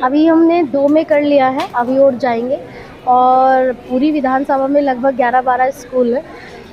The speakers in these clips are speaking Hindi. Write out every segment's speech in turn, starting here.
अभी हमने 2 में कर लिया है, अभी और जाएंगे। और पूरी विधानसभा में लगभग 11-12 स्कूल है,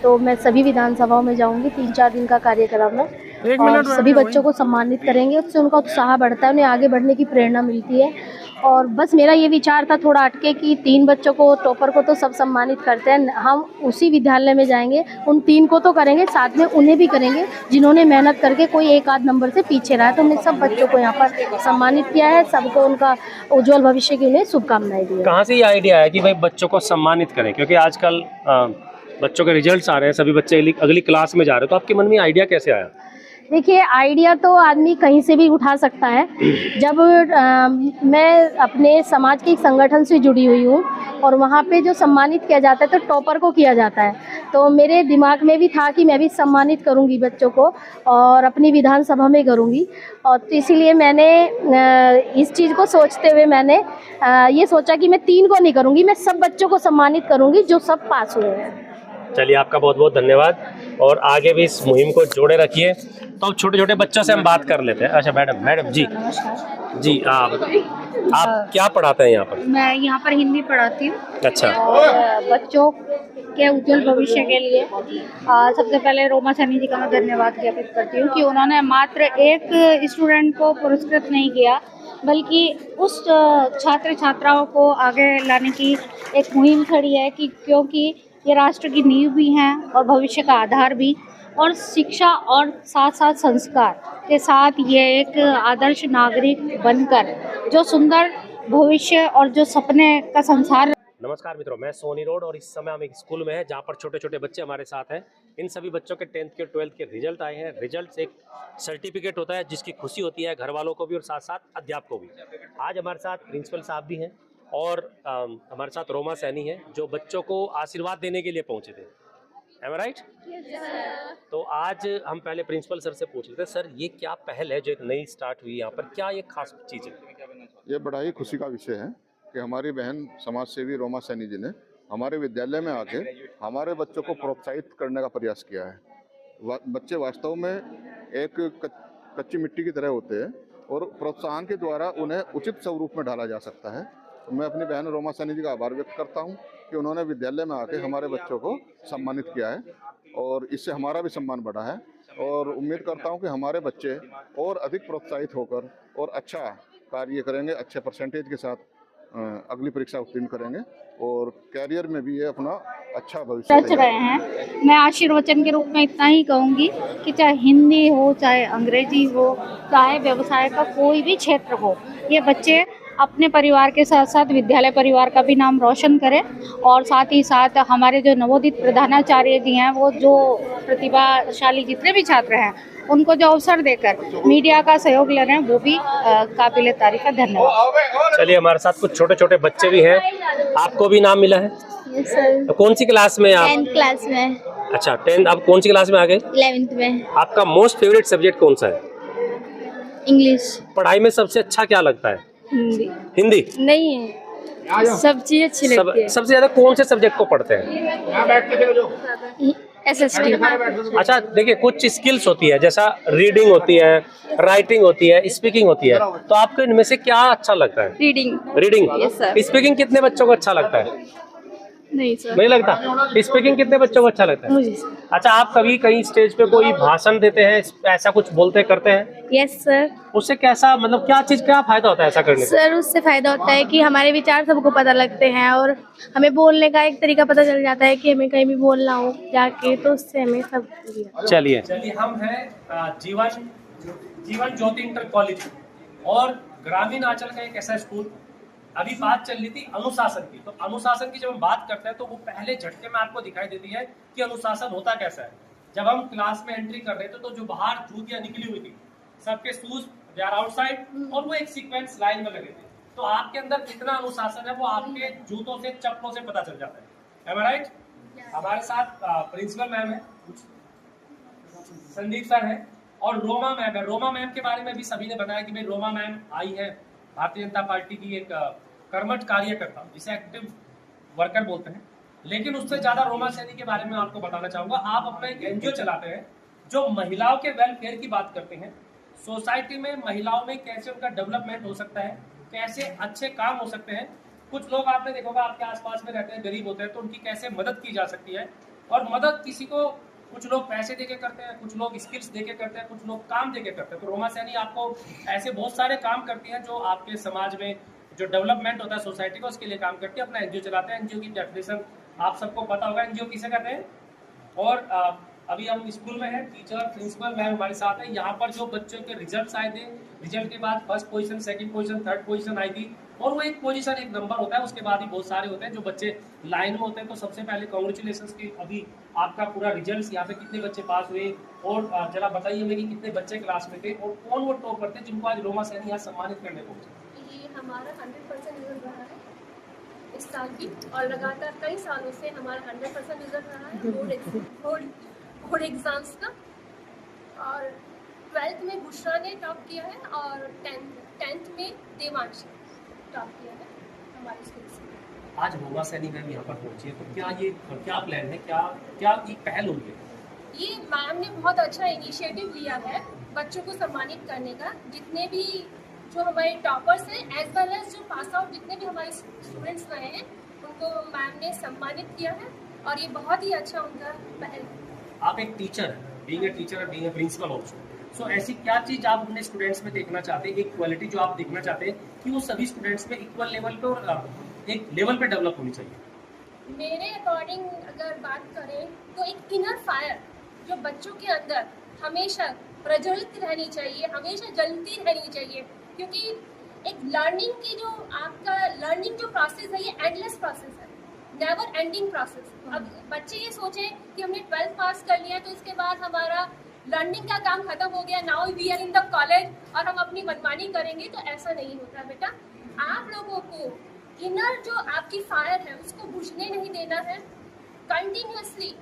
तो मैं सभी विधानसभाओं में जाऊंगी। 3-4 दिन का कार्यक्रम है और सभी बच्चों को सम्मानित करेंगे। उससे उनका उत्साह बढ़ता है, उन्हें आगे बढ़ने की प्रेरणा मिलती है। और बस मेरा ये विचार था थोड़ा अटके कि 3 बच्चों को, टॉपर को तो सब सम्मानित करते हैं, हम उसी विद्यालय में जाएंगे, उन 3 को तो करेंगे, साथ में उन्हें भी करेंगे जिन्होंने मेहनत करके कोई एक आध नंबर से पीछे रहा है। तो हमने सब बच्चों को यहाँ पर सम्मानित किया है, सबको उनका उज्जवल भविष्य के लिए शुभकामनाएं दी है। कहाँ से ये आइडिया है कि भाई बच्चों को सम्मानित करें, क्योंकि आजकल बच्चों के रिजल्ट्स आ रहे हैं, सभी बच्चे अगली क्लास में जा रहे हैं, तो आपके मन में आइडिया कैसे आया? देखिए, आइडिया तो आदमी कहीं से भी उठा सकता है। जब मैं अपने समाज के एक संगठन से जुड़ी हुई हूँ और वहाँ पे जो सम्मानित किया जाता है तो टॉपर को किया जाता है, तो मेरे दिमाग में भी था कि मैं भी सम्मानित करूँगी बच्चों को और अपनी विधानसभा में करूँगी। और तो इसीलिए मैंने इस चीज़ को सोचते हुए मैंने ये सोचा कि मैं 3 को नहीं करूँगी, मैं सब बच्चों को सम्मानित करूँगी जो सब पास हुए हैं। चलिए, आपका बहुत बहुत धन्यवाद और आगे भी इस मुहिम को जोड़े रखिए। तो अब छोटे छोटे बच्चों से हम बात कर लेते हैं। अच्छा मैडम जी, जी आप क्या पढ़ाते हैं यहाँ पर? मैं यहाँ पर हिंदी पढ़ाती हूँ। अच्छा। और बच्चों के उज्जवल भविष्य के लिए सबसे पहले रोमा सैनी जी का मैं धन्यवाद ज्ञापित करती हूँ कि उन्होंने मात्र एक स्टूडेंट को पुरस्कृत नहीं किया, बल्कि उस छात्र छात्राओं को आगे लाने की एक मुहिम खड़ी है कि क्योंकि ये राष्ट्र की नींव भी हैं और भविष्य का आधार भी, और शिक्षा और साथ साथ संस्कार के साथ ये एक आदर्श नागरिक बनकर जो सुंदर भविष्य और जो सपने का संसार। नमस्कार मित्रों, मैं सोनी रोड और इस समय हम एक स्कूल में हैं जहाँ पर छोटे छोटे बच्चे हमारे साथ हैं। इन सभी बच्चों के 10th के 12th के रिजल्ट आए हैं। रिजल्ट एक सर्टिफिकेट होता है जिसकी खुशी होती है घर वालों को भी और साथ साथ अध्यापकों को भी। आज हमारे साथ प्रिंसिपल साहब भी हैं और हमारे साथ रोमा सैनी है जो बच्चों को आशीर्वाद देने के लिए पहुंचे थे। Am I right? तो आज हम पहले प्रिंसिपल सर से पूछ लेते हैं, सर ये क्या पहल है जो एक नई स्टार्ट हुई यहाँ पर, क्या ये खास चीज़ है? ये बड़ा ही खुशी का विषय है कि हमारी बहन समाज सेवी रोमा सैनी जी ने हमारे विद्यालय में आके हमारे बच्चों को प्रोत्साहित करने का प्रयास किया है। बच्चे वास्तव में एक कच्ची मिट्टी की तरह होते हैं और प्रोत्साहन के द्वारा उन्हें उचित स्वरूप में ढाला जा सकता है। तो मैं अपनी बहन रोमा सैनी जी का आभार व्यक्त करता हूँ कि उन्होंने विद्यालय में आके हमारे बच्चों को सम्मानित किया है और इससे हमारा भी सम्मान बढ़ा है। और उम्मीद करता हूँ कि हमारे बच्चे और अधिक प्रोत्साहित होकर और अच्छा कार्य करेंगे, अच्छे परसेंटेज के साथ अगली परीक्षा उत्तीर्ण करेंगे और कैरियर में भी ये अपना अच्छा भविष्य रच रहे हैं। मैं आशीर्वचन के रूप में इतना ही कहूँगी कि चाहे हिंदी हो, चाहे अंग्रेजी हो, चाहे व्यवसाय का कोई भी क्षेत्र हो, ये बच्चे अपने परिवार के साथ साथ विद्यालय परिवार का भी नाम रोशन करें और साथ ही साथ हमारे जो नवोदित प्रधानाचार्य जी हैं वो जो प्रतिभाशाली जितने भी छात्र हैं उनको जो अवसर देकर मीडिया का सहयोग ले रहे हैं वो भी काबिल तारीफ है। धन्यवाद। चलिए, हमारे साथ कुछ छोटे छोटे बच्चे भी हैं। आपको भी नाम मिला है? Yes sir. तो कौन सी क्लास में आप? 10th क्लास में। अच्छा 10th, आप कौन सी क्लास में आ गए? 11th में। आपका मोस्ट फेवरेट सब्जेक्ट कौन सा है? इंग्लिश। पढ़ाई में सबसे अच्छा क्या लगता है? हिंदी। हिंदी नहीं है, सब चीज अच्छी लगती है। सबसे ज्यादा कौन से सब्जेक्ट को पढ़ते हैं? SST। अच्छा देखिए, कुछ स्किल्स होती है जैसा रीडिंग होती है, राइटिंग होती है, स्पीकिंग होती है, तो आपको इनमें से क्या अच्छा लगता है? रीडिंग। रीडिंग। स्पीकिंग कितने बच्चों को अच्छा लगता है? नहीं सर। नहीं लगता। स्पीकिंग कितने बच्चों को अच्छा लगता है? मुझे। अच्छा, आप कभी कहीं स्टेज पे कोई भाषण देते हैं, ऐसा कुछ बोलते करते हैं? Yes sir. उससे कैसा, मतलब क्या फायदा होता है ऐसा करने से? सर उससे फायदा होता है कि हमारे विचार सबको पता लगते हैं और हमें बोलने का एक तरीका पता चल जाता है कि हमें कहीं भी बोलना हो जाके, तो उससे हमें सब। चलिए, हम हैं जीवन ज्योति इंटर कॉलेज और ग्रामीण आंचल का एक ऐसा स्कूल। अभी बात चल रही थी अनुशासन की, तो अनुशासन की जब हम बात करते हैं तो वो पहले झटके में आपको दिखाई देती है कि अनुशासन होता कैसा है। जब हम क्लास में एंट्री कर रहे थे तो जो बाहर जूतियां निकली हुई थी, सबके शूज दे आर आउटसाइड और वो एक सीक्वेंस लाइन में लगे थे, तो आपके अंदर कितना अनुशासन है वो आपके जूतों से, चप्पलों से पता चल जाता है। Am I right? हमारे साथ प्रिंसिपल मैम है, संदीप सर है और रोमा मैम है। रोमा मैम के बारे में भी सभी ने बताया कि भाई रोमा मैम आई है भारतीय जनता पार्टी की एक कर्मठ कार्यकर्ता, जिसे एक्टिव वर्कर बोलते हैं, लेकिन उससे ज्यादा रोमा सैनी के बारे में आपको बताना चाहूंगा। आप अपना एक एनजीओ चलाते हैं जो महिलाओं के वेलफेयर की बात करते हैं, सोसाइटी में महिलाओं में कैसे उनका डेवलपमेंट हो सकता है, कैसे अच्छे काम हो सकते हैं। कुछ लोग आपने देखा होगा आपके आसपास में रहते हैं, गरीब होते हैं, तो उनकी कैसे मदद की जा सकती है। और मदद किसी को कुछ लोग पैसे देके करते हैं, कुछ लोग स्किल्स देके करते हैं, कुछ लोग काम देके करते हैं। तो रोमा सैनी आपको ऐसे बहुत सारे काम करती हैं जो आपके समाज में जो डेवलपमेंट होता है सोसाइटी का, उसके लिए काम करती है। अपना एनजीओ चलाते हैं। एनजीओ की डेफिनेशन आप सबको पता होगा एनजीओ किसे कहते हैं। और अभी हम स्कूल में हैं, टीचर प्रिंसिपल मैम हमारे साथ है। यहाँ पर जो बच्चों के रिजल्ट्स आए थे, रिजल्ट के बाद first position, second position, third position आई थी। और वो एक पोजीशन एक नंबर होता है, उसके बाद ही बहुत सारे होते हैं जो बच्चे लाइन में होते हैं। तो सबसे पहले कॉन्ग्रेचुलेशन की अभी आपका पूरा रिजल्ट, यहाँ पे कितने बच्चे पास हुए और जरा बताइए हमें कि कितने बच्चे क्लास में थे और कौन वो टॉपर थे जिनको आज रोमा सैनी यहाँ सम्मानित करने पहुंचे। ये हमारा 100% रिजल्ट रहा है इस साल की, और लगातार कई सालों से हमारा 100% रिजल्ट रहा है बोर्ड एग्जाम्स का। और 12th में बुशरा ने टॉप किया है और 10th में देवांश टॉप किया है हमारे स्कूल से। आज रोमा सैनी मैम यहाँ पर पहुंची है, तो क्या प्लान है, क्या ये पहल हो रही है? ये मैम ने बहुत अच्छा इनिशिएटिव लिया है बच्चों को सम्मानित करने का। जितने भी जो हमारे टॉपर्स हैं एज वेल एज जो पास आउट जितने भी हमारे स्टूडेंट्स रहे हैं उनको मैम ने सम्मानित किया है और ये बहुत ही अच्छा उनका पहल है। आप एक टीचर हैं, being a teacher, being a principal also, so ऐसी क्या चीज़ आप अपने स्टूडेंट्स में देखना चाहते हैं, एक क्वालिटी जो आप देखना चाहते हैं कि वो सभी स्टूडेंट्स में इक्वल लेवल पे और एक लेवल पे डेवलप होनी चाहिए? मेरे अकॉर्डिंग अगर बात करें तो एक इनर फायर जो बच्चों के अंदर हमेशा प्रज्वलित रहनी चाहिए, हमेशा जलती रहनी चाहिए। क्योंकि एक लर्निंग की जो आपका लर्निंग जो प्रोसेस है ये एंडलेस प्रोसेस है, नेवर एंडिंग प्रोसेस। अब बच्चे ये सोचें कि हमने 12th पास कर लिया तो इसके बाद हमारा लर्निंग का काम खत्म हो गया, now we are in the college और हम अपनी मनमानी करेंगे, तो ऐसा नहीं होता बेटा। आप लोगों को इनर जो आपकी फायर है उसको बुझने नहीं देना है। कंटिन्यूअसली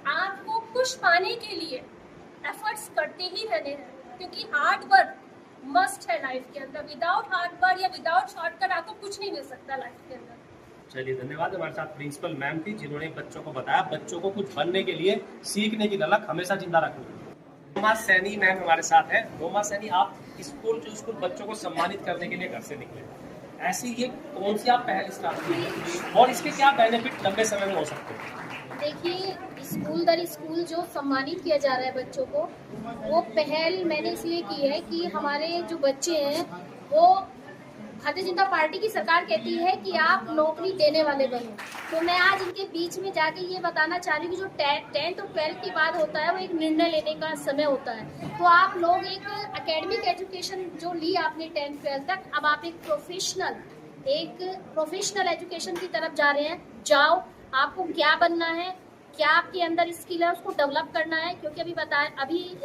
आपको कुछ पाने के लिए एफर्ट्स करते ही रहने हैं, क्योंकि हार्ड वर्क मस्ट है लाइफ के अंदर। विदाउट हार्ड वर्क या विदाउट शॉर्टकट आपको कुछ नहीं मिल सकता लाइफ के अंदर। चलिए, धन्यवाद। हमारे साथ प्रिंसिपल मैम थी जिन्होंने बच्चों को बताया बच्चों को कुछ बनने के लिए सीखने की ललक हमेशा जिंदा रखनी। रोमा सैनी मैम हमारे साथ है। रोमा सैनी, आप स्कूल बच्चों को सम्मानित करने के लिए घर से निकले, ऐसी ये कौन सी आप पहल स्टार्ट की और इसके क्या बेनिफिट लंबे समय में हो सकते हैं? देखिए, स्कूल दर स्कूल जो सम्मानित किया जा रहा है बच्चों को, वो पहल मैंने इसलिए की है कि हमारे जो बच्चे हैं वो भारतीय जनता पार्टी की सरकार कहती है कि आप नौकरी देने वाले बनो। तो मैं आज इनके बीच में जाके ये बताना चाह रही हूँ कि जो 10th और 12th के बाद होता है वो एक निर्णय लेने का समय होता है। तो आप लोग एक एकेडमिक एजुकेशन जो ली आपने 10th 12th तक, अब आप एक प्रोफेशनल एजुकेशन की तरफ जा रहे हैं। जाओ, आपको क्या बनना है, क्या आपके अंदर स्किल है, उसको डेवलप करना है। क्योंकि अभी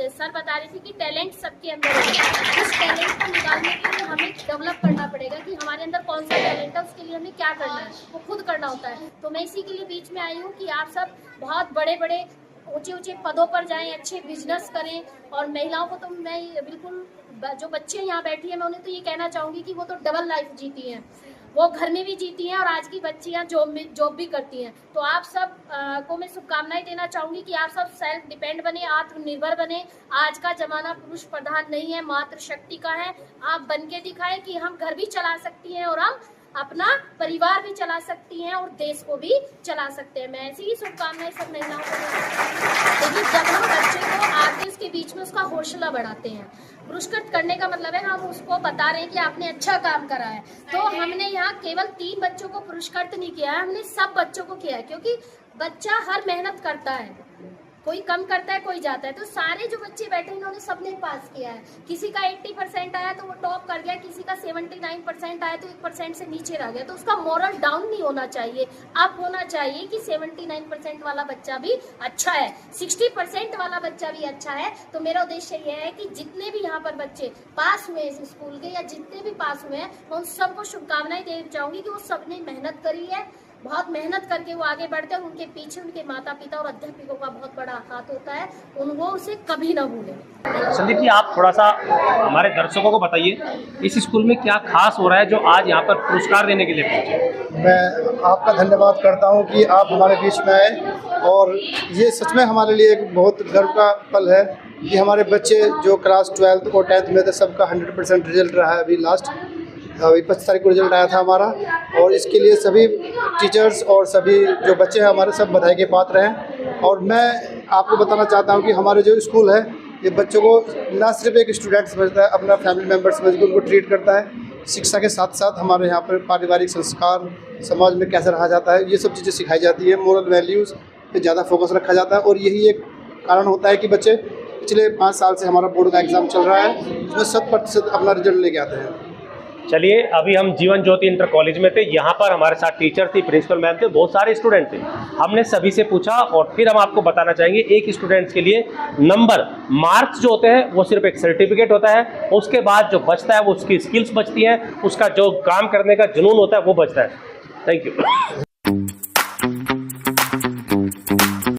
सर बता रही थी कि टैलेंट सबके अंदर है। उस टैलेंट को निकालने के लिए हमें डेवलप करना पड़ेगा कि हमारे अंदर कौन सा टैलेंट है, उसके लिए हमें क्या करना है, वो खुद करना होता है। तो मैं इसी के लिए बीच में आई हूँ कि आप सब बहुत बड़े बड़े ऊंचे पदों पर जाएं, अच्छे बिजनेस करें। और महिलाओं को तो मैं बिल्कुल, जो बच्चे यहाँ बैठी हैं मैं उन्हें तो ये कहना चाहूँगी कि वो तो डबल लाइफ जीती हैं, वो घर में भी जीती हैं और आज की बच्चियां जॉब भी करती हैं। तो आप सब को मैं शुभकामनाएं देना चाहूँगी कि आप सब सेल्फ डिपेंड बने, आत्मनिर्भर बने। आज का जमाना पुरुष प्रधान नहीं है, मातृ शक्ति का है। आप बन के दिखाएं कि हम घर भी चला सकती हैं और हम अपना परिवार भी चला सकती हैं और देश को भी चला सकते हैं। मैं ऐसी ही शुभकामनाएं सब महिलाओं को देना चाहूँगी। लेकिन जब हम बच्चे को आके उसके बीच में उसका हौसला बढ़ाते हैं, पुरस्कृत करने का मतलब है हम उसको बता रहे हैं कि आपने अच्छा काम करा है। तो हमने यहाँ केवल 3 बच्चों को पुरस्कृत नहीं किया है, हमने सब बच्चों को किया है। क्योंकि बच्चा हर मेहनत करता है, कोई कम करता है कोई जाता है। तो सारे जो बच्चे बैठे हैं इन्होंने सबने पास किया है। किसी का 80% आया तो वो टॉप कर गया, किसी का 79% आया तो 1% से नीचे रह गया। तो उसका मोरल डाउन नहीं होना चाहिए, अब होना चाहिए कि 79% वाला बच्चा भी अच्छा है, 60% वाला बच्चा भी अच्छा है। तो मेरा उद्देश्य यह है कि जितने भी यहाँ पर बच्चे पास हुए इस स्कूल के या जितने भी पास हुए हैं, मैं उन सबको शुभकामनाएं देना चाहूँगी कि वो सबने मेहनत करी है, बहुत मेहनत करके वो आगे बढ़ते हैं। उनके पीछे उनके माता पिता और अध्यापकों का बहुत बड़ा हाथ होता है, उनको उसे कभी ना भूलें। संदीप जी, आप थोड़ा सा हमारे दर्शकों को बताइए इस स्कूल में क्या खास हो रहा है जो आज यहाँ पर पुरस्कार देने के लिए पहुँचे? मैं आपका धन्यवाद करता हूँ कि आप हमारे बीच में आए, और ये सच में हमारे लिए एक बहुत गर्व का पल है कि हमारे बच्चे जो क्लास 12th और 10th में थे सबका 100% रिजल्ट रहा है अभी लास्ट। अभी 25 तारीख को रिजल्ट आया था हमारा, और इसके लिए सभी टीचर्स और सभी जो बच्चे हैं हमारे सब बधाई के पात्र हैं। और मैं आपको बताना चाहता हूं कि हमारे जो स्कूल है ये बच्चों को ना सिर्फ एक स्टूडेंट समझता है, अपना फैमिली मेम्बर समझ के उनको ट्रीट करता है। शिक्षा के साथ साथ हमारे यहाँ पर पारिवारिक संस्कार, समाज में कैसे रहा जाता है, ये सब चीज़ें सिखाई जाती है। मोरल वैल्यूज़ पे ज़्यादा फोकस रखा जाता है, और यही एक कारण होता है कि बच्चे पिछले 5 साल से हमारा बोर्ड का एग्ज़ाम चल रहा है, उसमें 100% अपना रिजल्ट लेके आते हैं। चलिए, अभी हम जीवन ज्योति इंटर कॉलेज में थे। यहाँ पर हमारे साथ टीचर थी, प्रिंसिपल मैम थे, बहुत सारे स्टूडेंट थे। हमने सभी से पूछा और फिर हम आपको बताना चाहेंगे, एक स्टूडेंट्स के लिए नंबर, मार्क्स जो होते हैं वो सिर्फ एक सर्टिफिकेट होता है, उसके बाद जो बचता है वो उसकी स्किल्स बचती हैं, उसका जो काम करने का जुनून होता है वो बचता है। Thank you.